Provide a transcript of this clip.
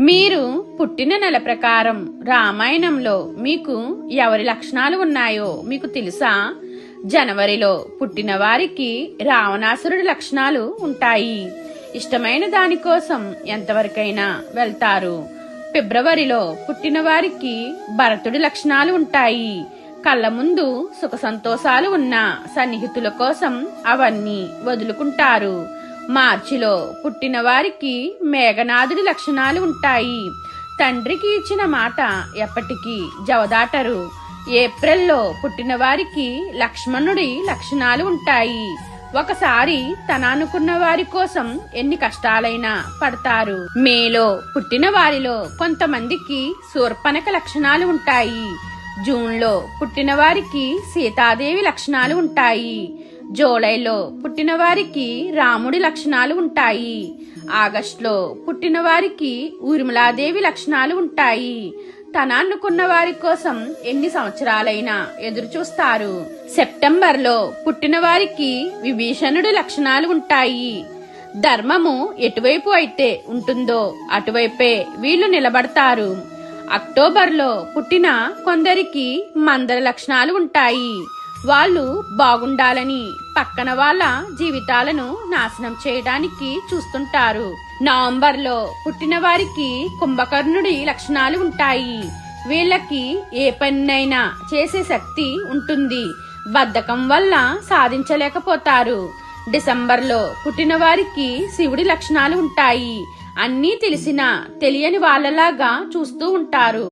మీరు పుట్టిన నెల ప్రకారం రామాయణంలో మీకు ఎవరి లక్షణాలు ఉన్నాయో మీకు తెలుసా? జనవరిలో పుట్టిన వారికి రావణాసురుడి లక్షణాలు ఉంటాయి. ఇష్టమైన దానికోసం ఎంతవరకైనా వెళ్తారు. ఫిబ్రవరిలో పుట్టిన వారికి భరతుడి లక్షణాలు ఉంటాయి. కళ్ళ ముందు సుఖ సంతోషాలు ఉన్న సన్నిహితుల కోసం అవన్నీ వదులుకుంటారు. మార్చిలో పుట్టిన వారికి మేఘనాథుడి లక్షణాలు ఉంటాయి. తండ్రికి ఇచ్చిన మాట ఎప్పటికీ జవదాటరు. ఏప్రిల్లో పుట్టిన వారికి లక్ష్మణుడి లక్షణాలు ఉంటాయి. ఒకసారి తన అనుకున్న వారి కోసం ఎన్ని కష్టాలైనా పడతారు. మేలో పుట్టిన వారిలో కొంతమందికి శూర్పణఖ లక్షణాలు ఉంటాయి. జూన్లో పుట్టిన వారికి సీతాదేవి లక్షణాలు ఉంటాయి. జూలైలో పుట్టిన వారికి రాముడి లక్షణాలు ఉంటాయి. ఆగస్టులో పుట్టిన వారికి ఊర్మిళాదేవి లక్షణాలు ఉంటాయి. తన అనుకున్న వారి కోసం ఎన్ని సంవత్సరాలైనా ఎదురు చూస్తారు. సెప్టెంబర్లో పుట్టిన వారికి విభీషణుడి లక్షణాలు ఉంటాయి. ధర్మము ఎటువైపు అయితే ఉంటుందో అటువైపే వీళ్ళు నిలబడతారు. అక్టోబర్లో పుట్టిన కొందరికి మందర లక్షణాలు ఉంటాయి. వాళ్ళు బాగుండాలని పక్కన వాళ్ళ జీవితాలను నాశనం చేయడానికి చూస్తుంటారు. నవంబర్లో పుట్టిన వారికి కుంభకర్ణుడి లక్షణాలు ఉంటాయి. వీళ్ళకి ఏ పనినైనా చేసే శక్తి ఉంటుంది. బద్ధకం వల్ల సాధించలేకపోతారు. డిసెంబర్లో పుట్టిన వారికి శివుడి లక్షణాలు ఉంటాయి. అన్నీ తెలిసినా తెలియని వాళ్ళలాగా చూస్తూ ఉంటారు.